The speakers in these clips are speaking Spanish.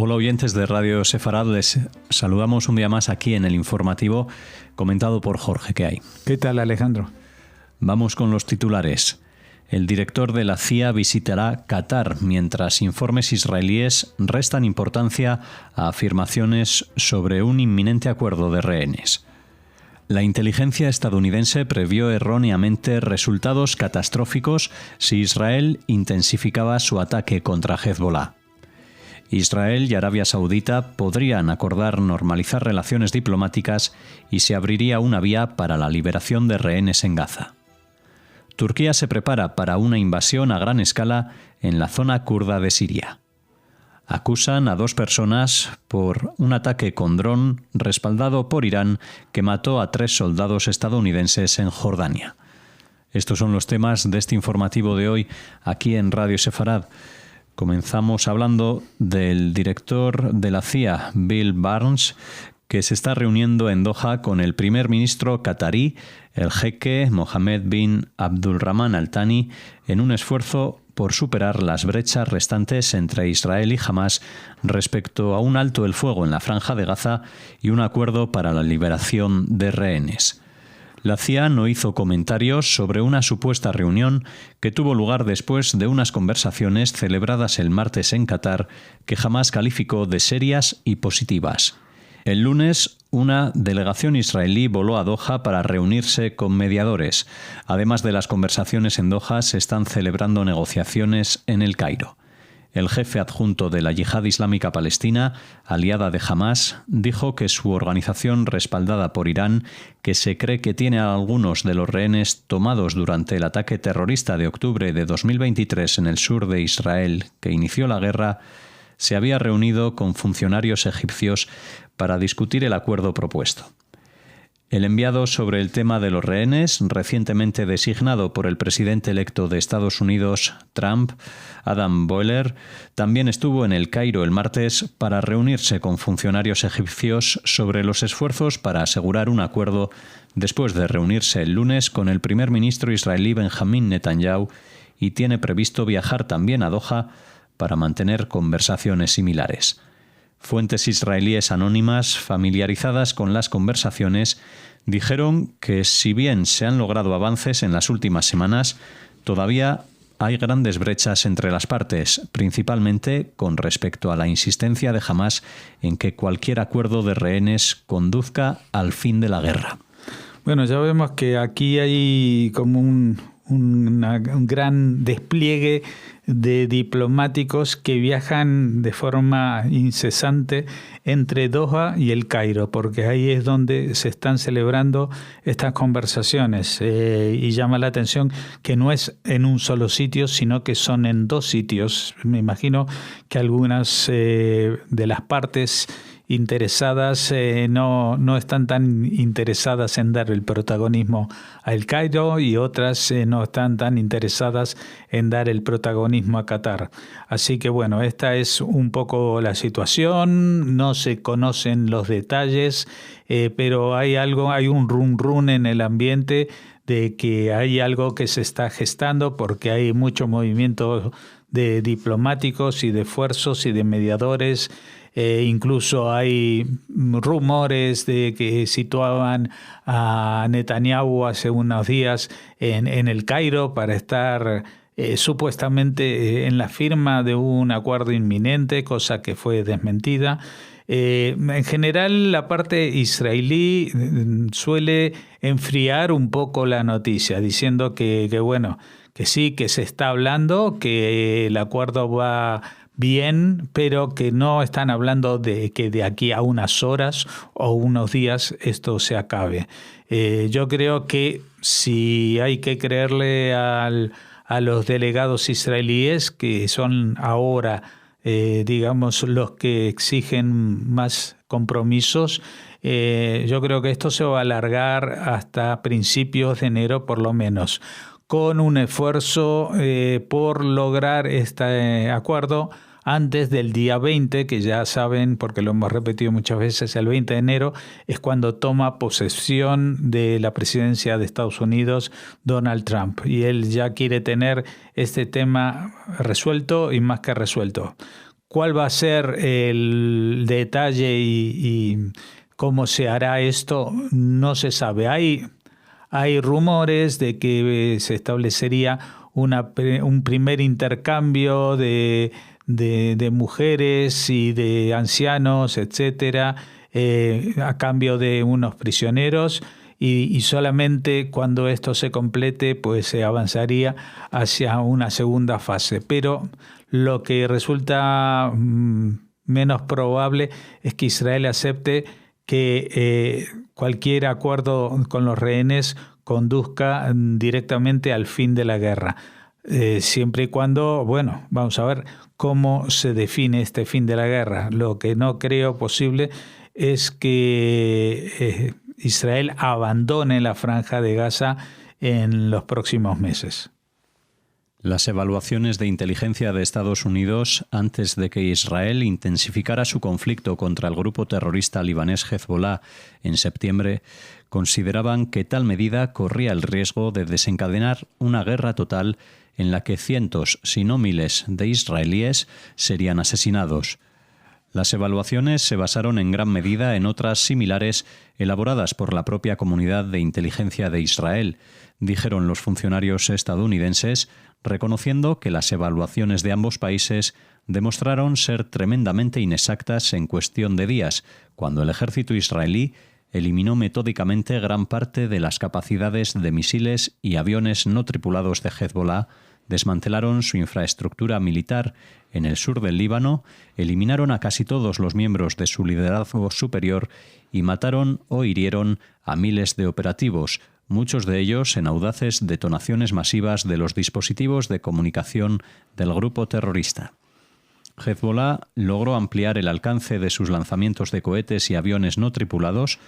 Hola oyentes de Radio Sefarad, les saludamos un día más aquí en el informativo comentado por Jorge. ¿Qué hay? ¿Qué tal, Alejandro? Vamos con los titulares. El director de la CIA visitará Qatar mientras informes israelíes restan importancia a afirmaciones sobre un inminente acuerdo de rehenes. La inteligencia estadounidense previó erróneamente resultados catastróficos si Israel intensificaba su ataque contra Hezbollah. Israel y Arabia Saudita podrían acordar normalizar relaciones diplomáticas y se abriría una vía para la liberación de rehenes en Gaza. Turquía se prepara para una invasión a gran escala en la zona kurda de Siria. Acusan a 2 personas por un ataque con dron respaldado por Irán que mató a 3 soldados estadounidenses en Jordania. Estos son los temas de este informativo de hoy aquí en Radio Sefarad. Comenzamos hablando del director de la CIA, Bill Burns, que se está reuniendo en Doha con el primer ministro qatarí, el jeque Mohammed bin Abdulrahman Al Thani, en un esfuerzo por superar las brechas restantes entre Israel y Hamás respecto a un alto el fuego en la Franja de Gaza y un acuerdo para la liberación de rehenes. La CIA no hizo comentarios sobre una supuesta reunión que tuvo lugar después de unas conversaciones celebradas el martes en Qatar que Hamás calificó de serias y positivas. El lunes, una delegación israelí voló a Doha para reunirse con mediadores. Además de las conversaciones en Doha, se están celebrando negociaciones en El Cairo. El jefe adjunto de la Yihad Islámica Palestina, aliada de Hamás, dijo que su organización, respaldada por Irán, que se cree que tiene a algunos de los rehenes tomados durante el ataque terrorista de octubre de 2023 en el sur de Israel, que inició la guerra, se había reunido con funcionarios egipcios para discutir el acuerdo propuesto. El enviado sobre el tema de los rehenes, recientemente designado por el presidente electo de Estados Unidos, Trump, Adam Boehler, también estuvo en El Cairo el martes para reunirse con funcionarios egipcios sobre los esfuerzos para asegurar un acuerdo después de reunirse el lunes con el primer ministro israelí Benjamín Netanyahu y tiene previsto viajar también a Doha para mantener conversaciones similares. Fuentes israelíes anónimas, familiarizadas con las conversaciones, dijeron que si bien se han logrado avances en las últimas semanas, todavía hay grandes brechas entre las partes, principalmente con respecto a la insistencia de Hamás en que cualquier acuerdo de rehenes conduzca al fin de la guerra. Bueno, ya vemos que aquí hay como un gran despliegue de diplomáticos que viajan de forma incesante entre Doha y El Cairo, porque ahí es donde se están celebrando estas conversaciones y llama la atención que no es en un solo sitio, sino que son en 2 sitios. Me imagino que algunas de las partes interesadas no están tan interesadas en dar el protagonismo a El Cairo y otras no están tan interesadas en dar el protagonismo a Qatar. Así que bueno, esta es un poco la situación, no se conocen los detalles, pero hay un run en el ambiente de que hay algo que se está gestando porque hay mucho movimiento de diplomáticos y de esfuerzos y de mediadores. Incluso hay rumores de que situaban a Netanyahu hace unos días en El Cairo para estar supuestamente en la firma de un acuerdo inminente, cosa que fue desmentida. En general, la parte israelí suele enfriar un poco la noticia, diciendo que bueno, que sí, que se está hablando, que el acuerdo va bien, pero que no están hablando de que de aquí a unas horas o unos días esto se acabe. Yo creo que si hay que creerle a los delegados israelíes, que son ahora, digamos, los que exigen más compromisos, yo creo que esto se va a alargar hasta principios de enero por lo menos, con un esfuerzo por lograr este acuerdo antes del día 20, que ya saben, porque lo hemos repetido muchas veces, el 20 de enero es cuando toma posesión de la presidencia de Estados Unidos Donald Trump. Y él ya quiere tener este tema resuelto y más que resuelto. ¿Cuál va a ser el detalle y cómo se hará esto? No se sabe. Hay rumores de que se establecería un primer intercambio de mujeres y de ancianos, etcétera, a cambio de unos prisioneros, y solamente cuando esto se complete, pues se avanzaría hacia una segunda fase. Pero lo que resulta menos probable es que Israel acepte que cualquier acuerdo con los rehenes conduzca directamente al fin de la guerra. Siempre y cuando, bueno, vamos a ver cómo se define este fin de la guerra. Lo que no creo posible es que Israel abandone la franja de Gaza en los próximos meses. Las evaluaciones de inteligencia de Estados Unidos antes de que Israel intensificara su conflicto contra el grupo terrorista libanés Hezbollah en septiembre consideraban que tal medida corría el riesgo de desencadenar una guerra total en la que cientos, si no miles, de israelíes serían asesinados. Las evaluaciones se basaron en gran medida en otras similares elaboradas por la propia comunidad de inteligencia de Israel, dijeron los funcionarios estadounidenses, reconociendo que las evaluaciones de ambos países demostraron ser tremendamente inexactas en cuestión de días, cuando el ejército israelí eliminó metódicamente gran parte de las capacidades de misiles y aviones no tripulados de Hezbollah, desmantelaron su infraestructura militar en el sur del Líbano, eliminaron a casi todos los miembros de su liderazgo superior y mataron o hirieron a miles de operativos, muchos de ellos en audaces detonaciones masivas de los dispositivos de comunicación del grupo terrorista. Hezbollah logró ampliar el alcance de sus lanzamientos de cohetes y aviones no tripulados,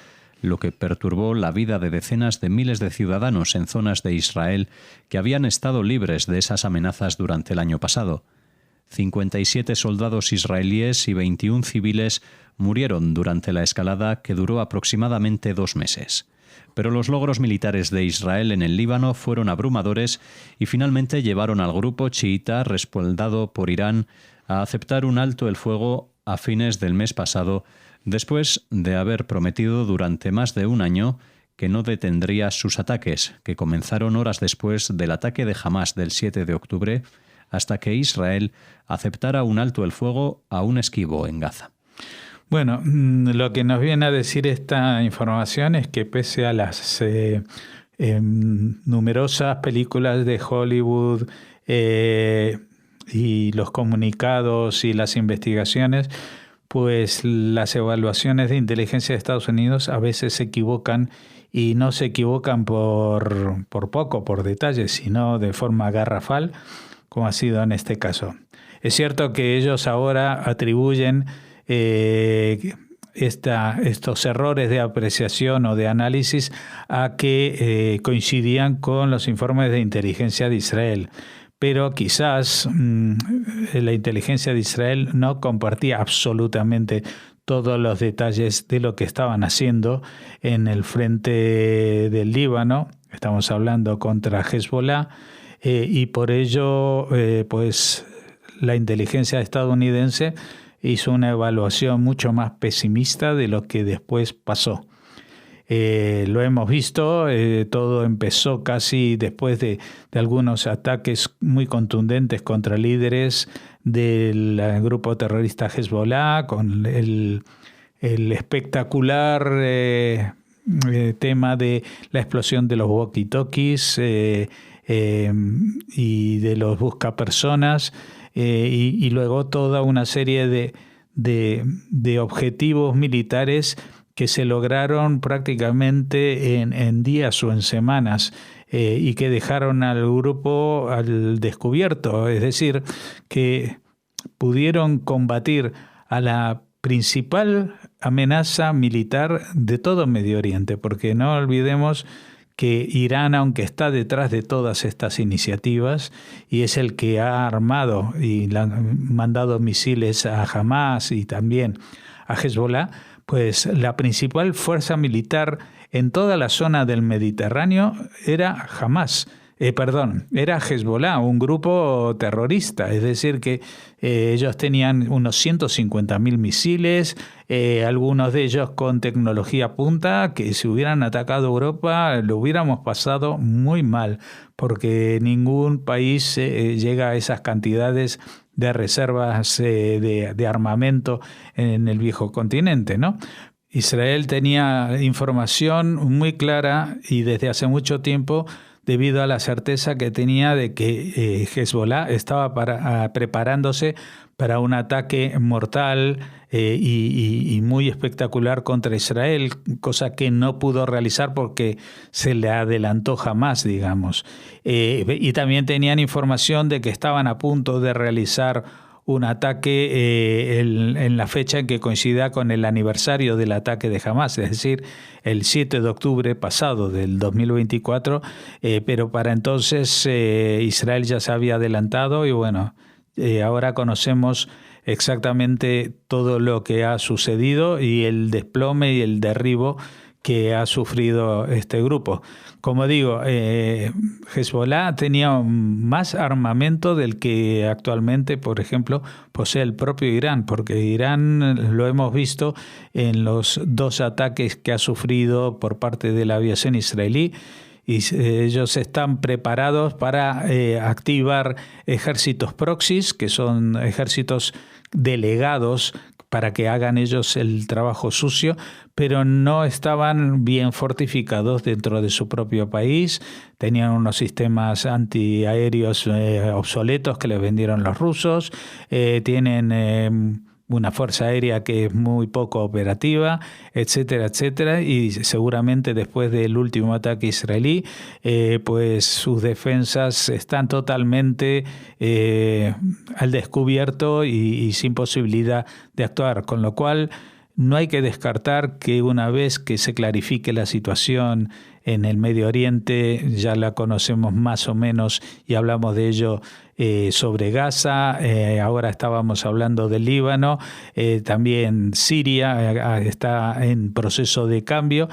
lo que perturbó la vida de decenas de miles de ciudadanos en zonas de Israel que habían estado libres de esas amenazas durante el año pasado. 57 soldados israelíes y 21 civiles murieron durante la escalada que duró aproximadamente 2 meses. Pero los logros militares de Israel en el Líbano fueron abrumadores y finalmente llevaron al grupo chiita, respaldado por Irán, a aceptar un alto el fuego a fines del mes pasado, después de haber prometido durante más de un año que no detendría sus ataques, que comenzaron horas después del ataque de Hamás del 7 de octubre, hasta que Israel aceptara un alto el fuego aún esquivo en Gaza. Bueno, lo que nos viene a decir esta información es que pese a las numerosas películas de Hollywood y los comunicados y las investigaciones, pues las evaluaciones de inteligencia de Estados Unidos a veces se equivocan, y no se equivocan por poco, por detalles, sino de forma garrafal, como ha sido en este caso. Es cierto que ellos ahora atribuyen estos errores de apreciación o de análisis a que coincidían con los informes de inteligencia de Israel. Pero quizás la inteligencia de Israel no compartía absolutamente todos los detalles de lo que estaban haciendo en el frente del Líbano. Estamos hablando contra Hezbollah, y por ello pues la inteligencia estadounidense hizo una evaluación mucho más pesimista de lo que después pasó. Lo hemos visto, todo empezó casi después de algunos ataques muy contundentes contra líderes del grupo terrorista Hezbollah, con el espectacular tema de la explosión de los walkie-talkies y de los buscapersonas, y luego toda una serie de objetivos militares que se lograron prácticamente en días o en semanas, y que dejaron al grupo al descubierto. Es decir, que pudieron combatir a la principal amenaza militar de todo Medio Oriente, porque no olvidemos que Irán, aunque está detrás de todas estas iniciativas y es el que ha armado y le han mandado misiles a Hamás y también a Hezbollah, pues la principal fuerza militar en toda la zona del Mediterráneo era Hamás. Era Hezbollah, un grupo terrorista, es decir que ellos tenían unos 150.000 misiles, algunos de ellos con tecnología punta, que si hubieran atacado Europa lo hubiéramos pasado muy mal, porque ningún país llega a esas cantidades de reservas de armamento en el viejo continente, ¿no? Israel tenía información muy clara y desde hace mucho tiempo, debido a la certeza que tenía de que Hezbollah estaba preparándose para un ataque mortal y muy espectacular contra Israel, cosa que no pudo realizar porque se le adelantó jamás, digamos. Y también tenían información de que estaban a punto de realizar un ataque en la fecha en que coincida con el aniversario del ataque de Hamás, es decir, el 7 de octubre pasado del 2024, pero para entonces Israel ya se había adelantado y bueno, ahora conocemos exactamente todo lo que ha sucedido y el desplome y el derribo que ha sufrido este grupo. Como digo, Hezbollah tenía más armamento del que actualmente, por ejemplo, posee el propio Irán, porque Irán lo hemos visto en los 2 ataques que ha sufrido por parte de la aviación israelí, y ellos están preparados para activar ejércitos proxies, que son ejércitos delegados para que hagan ellos el trabajo sucio, pero no estaban bien fortificados dentro de su propio país. Tenían unos sistemas antiaéreos obsoletos que les vendieron los rusos, tienen una fuerza aérea que es muy poco operativa, etcétera, etcétera, y seguramente después del último ataque israelí, pues sus defensas están totalmente al descubierto y sin posibilidad de actuar, con lo cual no hay que descartar que una vez que se clarifique la situación en el Medio Oriente, ya la conocemos más o menos y hablamos de ello sobre Gaza, ahora estábamos hablando del Líbano, también Siria está en proceso de cambio.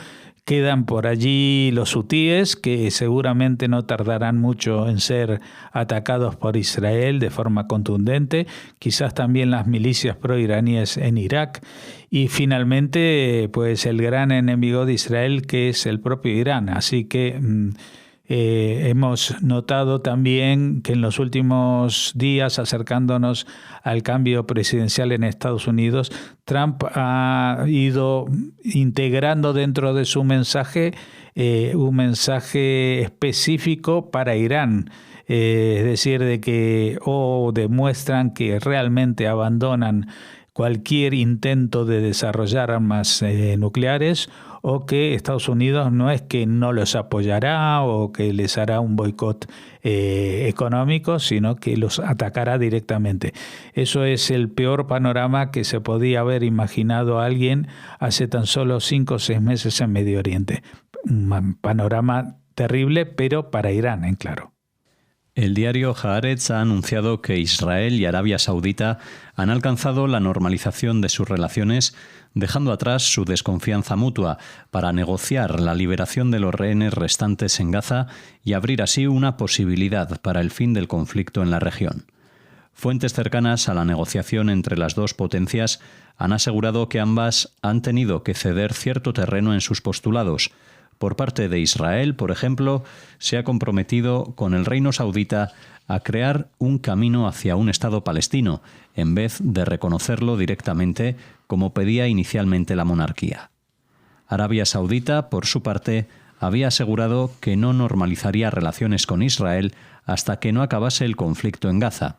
Quedan por allí los hutíes, que seguramente no tardarán mucho en ser atacados por Israel de forma contundente, quizás también las milicias proiraníes en Irak, y finalmente pues el gran enemigo de Israel, que es el propio Irán. Así que hemos notado también que en los últimos días, acercándonos al cambio presidencial en Estados Unidos, Trump ha ido integrando dentro de su mensaje un mensaje específico para Irán. Es decir, de que demuestran que realmente abandonan cualquier intento de desarrollar armas nucleares, o que Estados Unidos no es que no los apoyará o que les hará un boicot económico, sino que los atacará directamente. Eso es el peor panorama que se podía haber imaginado a alguien hace tan solo 5 o 6 meses en Medio Oriente. Un panorama terrible, pero para Irán, en claro. El diario Haaretz ha anunciado que Israel y Arabia Saudita han alcanzado la normalización de sus relaciones, dejando atrás su desconfianza mutua, para negociar la liberación de los rehenes restantes en Gaza y abrir así una posibilidad para el fin del conflicto en la región. Fuentes cercanas a la negociación entre las dos potencias han asegurado que ambas han tenido que ceder cierto terreno en sus postulados. Por parte de Israel, por ejemplo, se ha comprometido con el reino saudita a crear un camino hacia un Estado palestino, en vez de reconocerlo directamente como pedía inicialmente la monarquía. Arabia Saudita, por su parte, había asegurado que no normalizaría relaciones con Israel hasta que no acabase el conflicto en Gaza.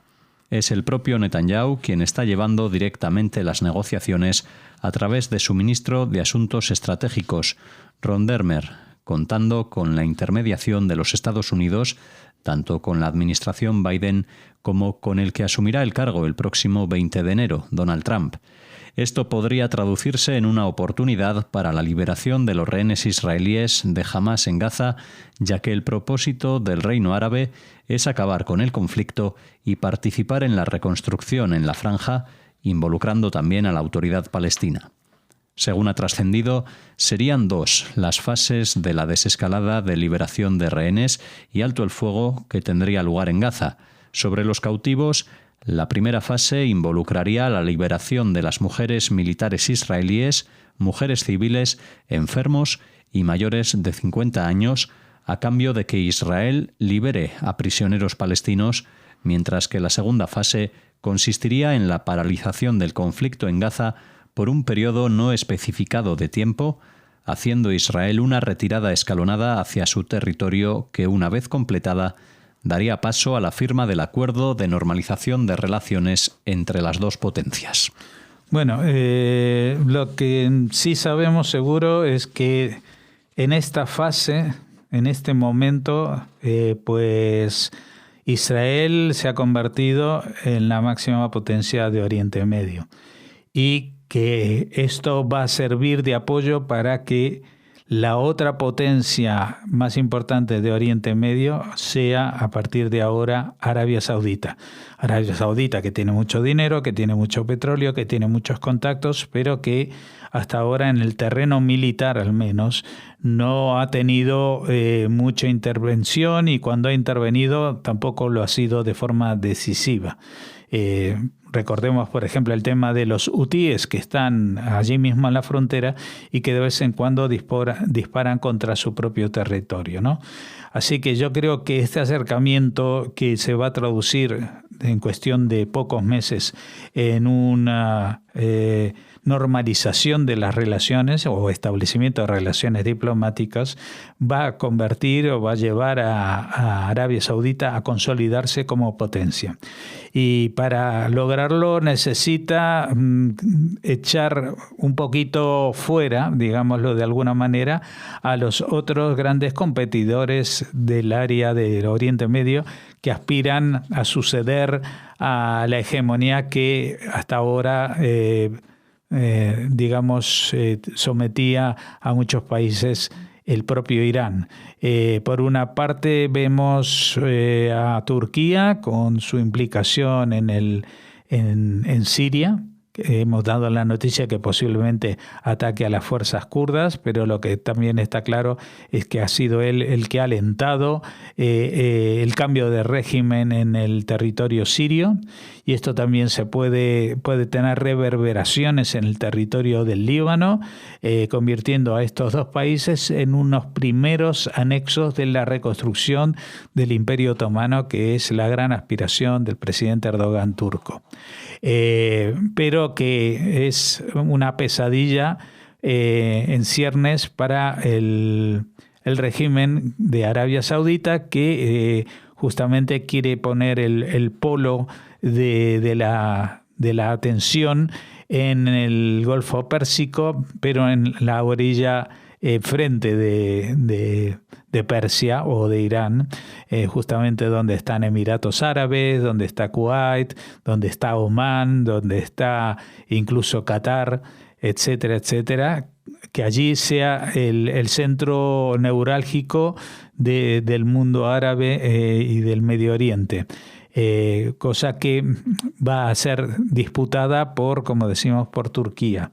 Es el propio Netanyahu quien está llevando directamente las negociaciones a través de su ministro de Asuntos Estratégicos, Ron Dermer, contando con la intermediación de los Estados Unidos, tanto con la administración Biden como con el que asumirá el cargo el próximo 20 de enero, Donald Trump. Esto podría traducirse en una oportunidad para la liberación de los rehenes israelíes de Hamás en Gaza, ya que el propósito del Reino Árabe es acabar con el conflicto y participar en la reconstrucción en la franja, involucrando también a la autoridad palestina. Según ha trascendido, serían 2 las fases de la desescalada de liberación de rehenes y alto el fuego que tendría lugar en Gaza. Sobre los cautivos, la primera fase involucraría la liberación de las mujeres militares israelíes, mujeres civiles, enfermos y mayores de 50 años, a cambio de que Israel libere a prisioneros palestinos, mientras que la segunda fase consistiría en la paralización del conflicto en Gaza por un periodo no especificado de tiempo, haciendo Israel una retirada escalonada hacia su territorio que, una vez completada, daría paso a la firma del acuerdo de normalización de relaciones entre las dos potencias. Bueno, lo que sí sabemos seguro es que en esta fase, en este momento, pues Israel se ha convertido en la máxima potencia de Oriente Medio y que esto va a servir de apoyo para que la otra potencia más importante de Oriente Medio sea a partir de ahora Arabia Saudita. Arabia Saudita, que tiene mucho dinero, que tiene mucho petróleo, que tiene muchos contactos, pero que hasta ahora en el terreno militar al menos no ha tenido mucha intervención, y cuando ha intervenido tampoco lo ha sido de forma decisiva. Recordemos, por ejemplo, el tema de los hutíes que están allí mismo en la frontera y que de vez en cuando disparan contra su propio territorio, ¿no? Así que yo creo que este acercamiento, que se va a traducir en cuestión de pocos meses en una normalización de las relaciones o establecimiento de relaciones diplomáticas, va a convertir o va a llevar a Arabia Saudita a consolidarse como potencia. Y para lograrlo necesita echar un poquito fuera, digámoslo de alguna manera, a los otros grandes competidores del área del Oriente Medio que aspiran a suceder a la hegemonía que hasta ahora sometía a muchos países el propio Irán. Por una parte vemos a Turquía con su implicación en Siria. Hemos dado la noticia que posiblemente ataque a las fuerzas kurdas, pero lo que también está claro es que ha sido él el que ha alentado el cambio de régimen en el territorio sirio, y esto también puede tener reverberaciones en el territorio del Líbano, convirtiendo a estos dos países en unos primeros anexos de la reconstrucción del Imperio Otomano, que es la gran aspiración del presidente Erdogan turco. Pero que es una pesadilla en ciernes para el régimen de Arabia Saudita, que justamente quiere poner el polo de la atención en el Golfo Pérsico, pero en la orilla frente de Persia o de Irán, justamente donde están Emiratos Árabes, donde está Kuwait, donde está Omán, donde está incluso Qatar, etcétera, etcétera, que allí sea el centro neurálgico del mundo árabe y del Medio Oriente. Cosa que va a ser disputada como decimos, por Turquía.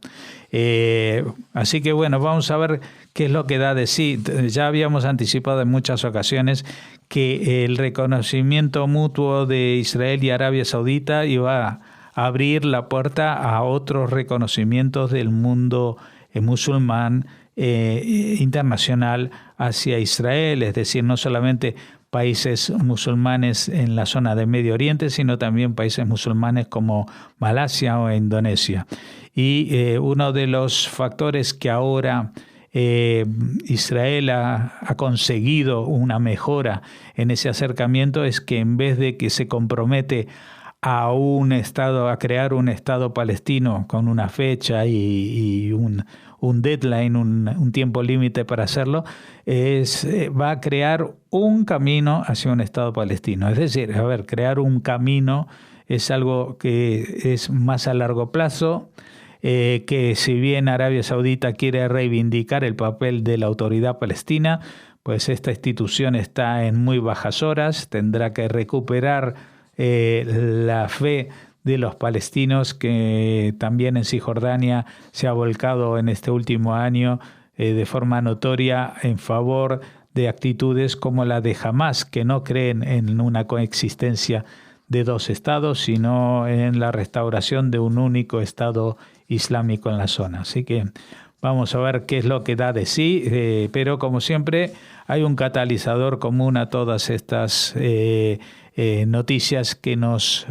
Así que bueno, vamos a ver qué es lo que da de sí. Ya habíamos anticipado en muchas ocasiones que el reconocimiento mutuo de Israel y Arabia Saudita iba a abrir la puerta a otros reconocimientos del mundo musulmán internacional hacia Israel, es decir, no solamente países musulmanes en la zona de Medio Oriente, sino también países musulmanes como Malasia o Indonesia. Y uno de los factores que ahora Israel ha conseguido una mejora en ese acercamiento es que, en vez de que se compromete a crear un Estado palestino con una fecha y un deadline, un tiempo límite para hacerlo, va a crear un camino hacia un Estado palestino. Es decir, crear un camino es algo que es más a largo plazo, que si bien Arabia Saudita quiere reivindicar el papel de la autoridad palestina, pues esta institución está en muy bajas horas, tendrá que recuperar la fe de los palestinos, que también en Cisjordania se ha volcado en este último año de forma notoria en favor de actitudes como la de Hamás, que no creen en una coexistencia de dos estados, sino en la restauración de un único estado islámico en la zona. Así que vamos a ver qué es lo que da de sí, pero como siempre hay un catalizador común a todas estas noticias que nos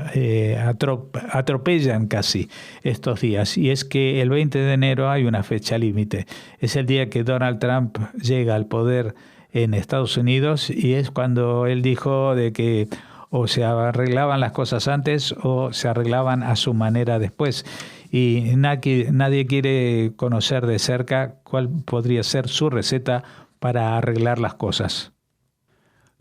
atropellan casi estos días, y es que el 20 de enero hay una fecha límite. Es el día que Donald Trump llega al poder en Estados Unidos, y es cuando él dijo de que o se arreglaban las cosas antes o se arreglaban a su manera después. Y nadie quiere conocer de cerca cuál podría ser su receta para arreglar las cosas.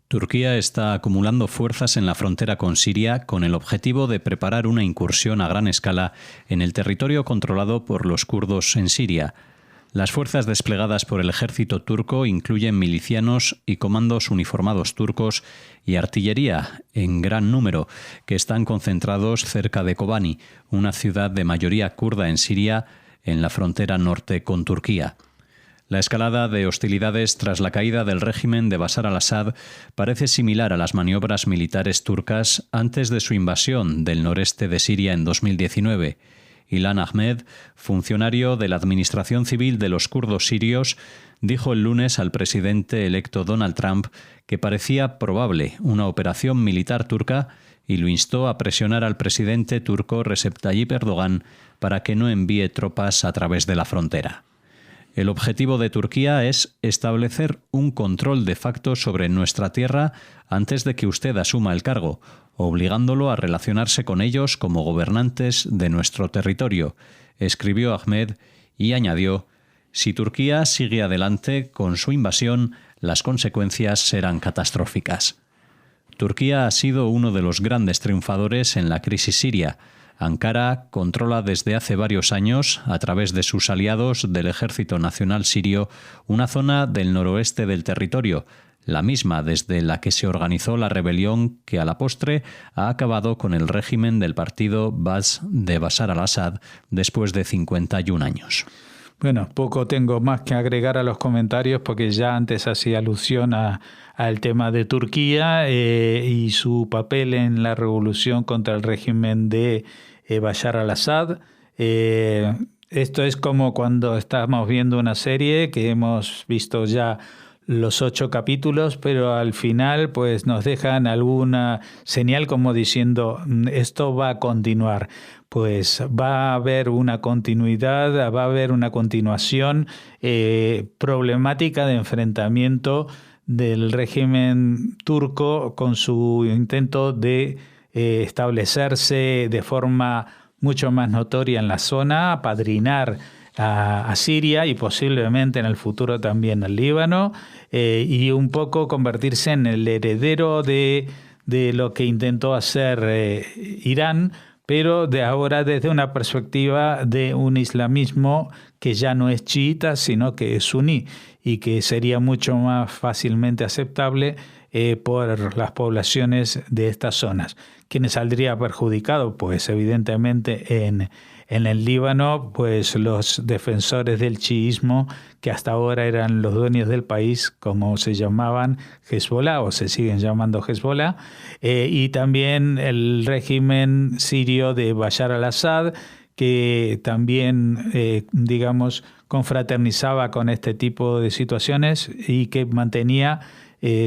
Turquía está acumulando fuerzas en la frontera con Siria con el objetivo de preparar una incursión a gran escala en el territorio controlado por los kurdos en Siria. Las fuerzas desplegadas por el ejército turco incluyen milicianos y comandos uniformados turcos y artillería en gran número, que están concentrados cerca de Kobani, una ciudad de mayoría kurda en Siria, en la frontera norte con Turquía. La escalada de hostilidades tras la caída del régimen de Bashar al-Assad parece similar a las maniobras militares turcas antes de su invasión del noreste de Siria en 2019. Ilhan Ahmed, funcionario de la Administración Civil de los kurdos sirios, dijo el lunes al presidente electo Donald Trump que parecía probable una operación militar turca y lo instó a presionar al presidente turco Recep Tayyip Erdogan para que no envíe tropas a través de la frontera. El objetivo de Turquía es establecer un control de facto sobre nuestra tierra antes de que usted asuma el cargo, obligándolo a relacionarse con ellos como gobernantes de nuestro territorio, escribió Ahmed, y añadió: si Turquía sigue adelante con su invasión, las consecuencias serán catastróficas. Turquía ha sido uno de los grandes triunfadores en la crisis siria. Ankara controla desde hace varios años, a través de sus aliados del Ejército Nacional Sirio, una zona del noroeste del territorio, la misma desde la que se organizó la rebelión que a la postre ha acabado con el régimen del partido Baas de Bashar al-Assad después de 51 años. Bueno, poco tengo más que agregar a los comentarios porque ya antes hacía alusión al tema de Turquía y su papel en la revolución contra el régimen de Bashar al-Assad. Esto es como cuando estamos viendo una serie que hemos visto ya los 8 capítulos, pero al final pues nos dejan alguna señal como diciendo esto va a continuar. Pues va a haber una continuidad, va a haber una continuación problemática de enfrentamiento del régimen turco con su intento de establecerse de forma mucho más notoria en la zona, apadrinar a Siria y posiblemente en el futuro también al Líbano, y un poco convertirse en el heredero de lo que intentó hacer Irán, pero de ahora desde una perspectiva de un islamismo que ya no es chiita, sino que es suní, y que sería mucho más fácilmente aceptable por las poblaciones de estas zonas. ¿Quién saldría perjudicado? Pues evidentemente en el Líbano, pues los defensores del chiismo, que hasta ahora eran los dueños del país, como se llamaban Hezbollah, o se siguen llamando Hezbollah, y también el régimen sirio de Bashar al-Assad, que también, confraternizaba con este tipo de situaciones y que mantenía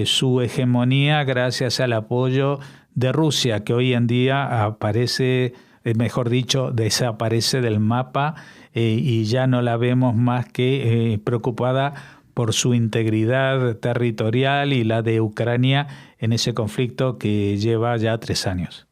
su hegemonía gracias al apoyo de Rusia, que hoy en día aparece, mejor dicho, desaparece del mapa y ya no la vemos más que preocupada por su integridad territorial y la de Ucrania en ese conflicto que lleva ya 3 años.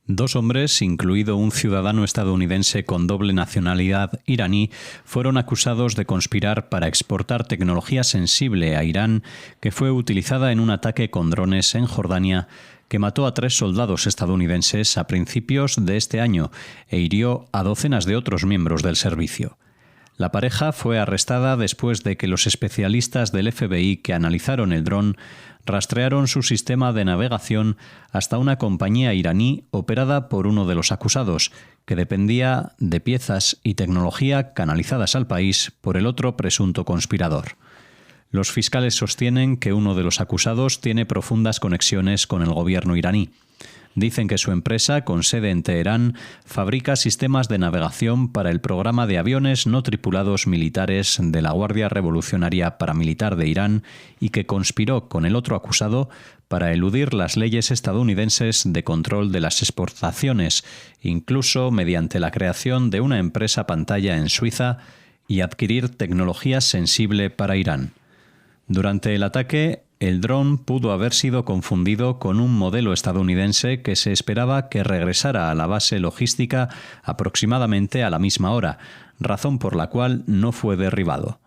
2 hombres, incluido un ciudadano estadounidense con doble nacionalidad iraní, fueron acusados de conspirar para exportar tecnología sensible a Irán que fue utilizada en un ataque con drones en Jordania que mató a 3 soldados estadounidenses a principios de este año e hirió a docenas de otros miembros del servicio. La pareja fue arrestada después de que los especialistas del FBI que analizaron el dron rastrearon su sistema de navegación hasta una compañía iraní operada por uno de los acusados, que dependía de piezas y tecnología canalizadas al país por el otro presunto conspirador. Los fiscales sostienen que uno de los acusados tiene profundas conexiones con el gobierno iraní. Dicen que su empresa, con sede en Teherán, fabrica sistemas de navegación para el programa de aviones no tripulados militares de la Guardia Revolucionaria Paramilitar de Irán y que conspiró con el otro acusado para eludir las leyes estadounidenses de control de las exportaciones, incluso mediante la creación de una empresa pantalla en Suiza y adquirir tecnología sensible para Irán. Durante el ataque, el dron pudo haber sido confundido con un modelo estadounidense que se esperaba que regresara a la base logística aproximadamente a la misma hora, razón por la cual no fue derribado.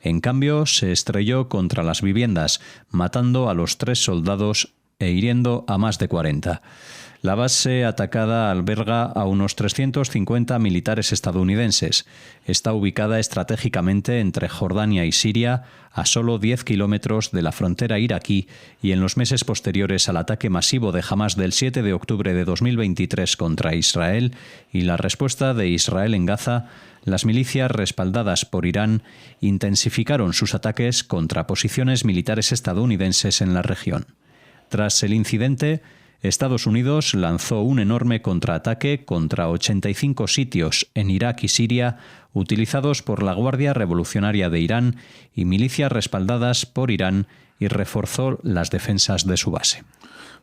En cambio, se estrelló contra las viviendas, matando a los 3 soldados e hiriendo a más de 40. La base atacada alberga a unos 350 militares estadounidenses. Está ubicada estratégicamente entre Jordania y Siria, a solo 10 kilómetros de la frontera iraquí, y en los meses posteriores al ataque masivo de Hamás del 7 de octubre de 2023 contra Israel y la respuesta de Israel en Gaza, las milicias respaldadas por Irán intensificaron sus ataques contra posiciones militares estadounidenses en la región. Tras el incidente, Estados Unidos lanzó un enorme contraataque contra 85 sitios en Irak y Siria utilizados por la Guardia Revolucionaria de Irán y milicias respaldadas por Irán y reforzó las defensas de su base.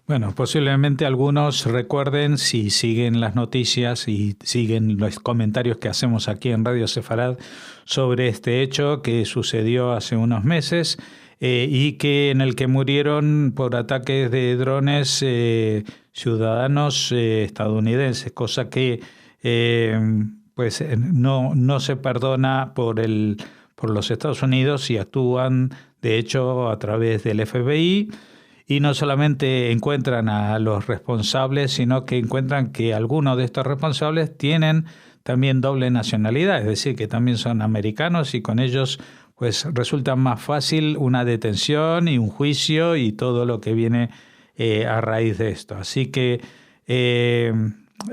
Bueno, posiblemente algunos recuerden, si siguen las noticias y siguen los comentarios que hacemos aquí en Radio Sefarad sobre este hecho que sucedió hace unos meses, y que en el que murieron por ataques de drones ciudadanos estadounidenses, cosa que pues no se perdona por los Estados Unidos y actúan de hecho a través del FBI, y no solamente encuentran a los responsables, sino que encuentran que algunos de estos responsables tienen también doble nacionalidad, es decir, que también son americanos, y con ellos pues resulta más fácil una detención y un juicio y todo lo que viene a raíz de esto. Así que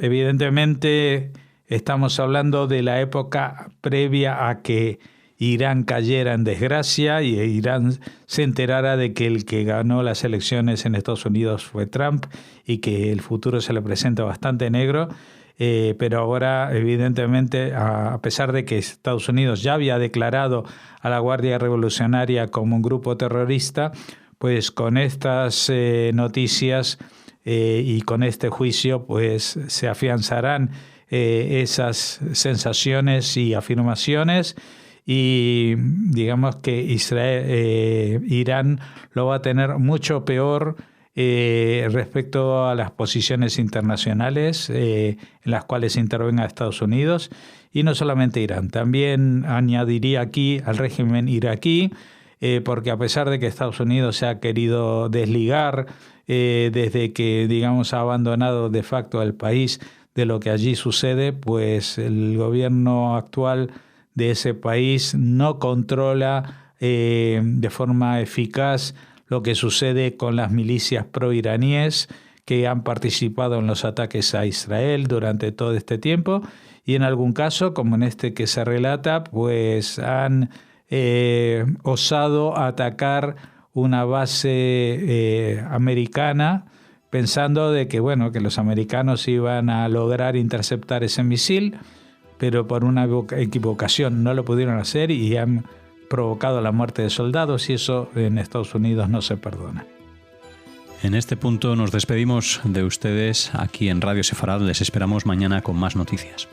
evidentemente estamos hablando de la época previa a que Irán cayera en desgracia y Irán se enterara de que el que ganó las elecciones en Estados Unidos fue Trump y que el futuro se le presenta bastante negro. Pero ahora, evidentemente, a pesar de que Estados Unidos ya había declarado a la Guardia Revolucionaria como un grupo terrorista, pues con estas noticias y con este juicio, pues se afianzarán esas sensaciones y afirmaciones, y digamos que Irán lo va a tener mucho peor respecto a las posiciones internacionales en las cuales intervenga Estados Unidos, y no solamente Irán, también añadiría aquí al régimen iraquí, porque a pesar de que Estados Unidos se ha querido desligar desde que, digamos, ha abandonado de facto el país de lo que allí sucede, pues el gobierno actual de ese país no controla de forma eficaz lo que sucede con las milicias pro-iraníes que han participado en los ataques a Israel durante todo este tiempo, y en algún caso, como en este que se relata, pues han osado atacar una base americana pensando de que, bueno, que los americanos iban a lograr interceptar ese misil, pero por una equivocación no lo pudieron hacer y han provocado la muerte de soldados, y eso en Estados Unidos no se perdona. En este punto nos despedimos de ustedes aquí en Radio Sefarad. Les esperamos mañana con más noticias.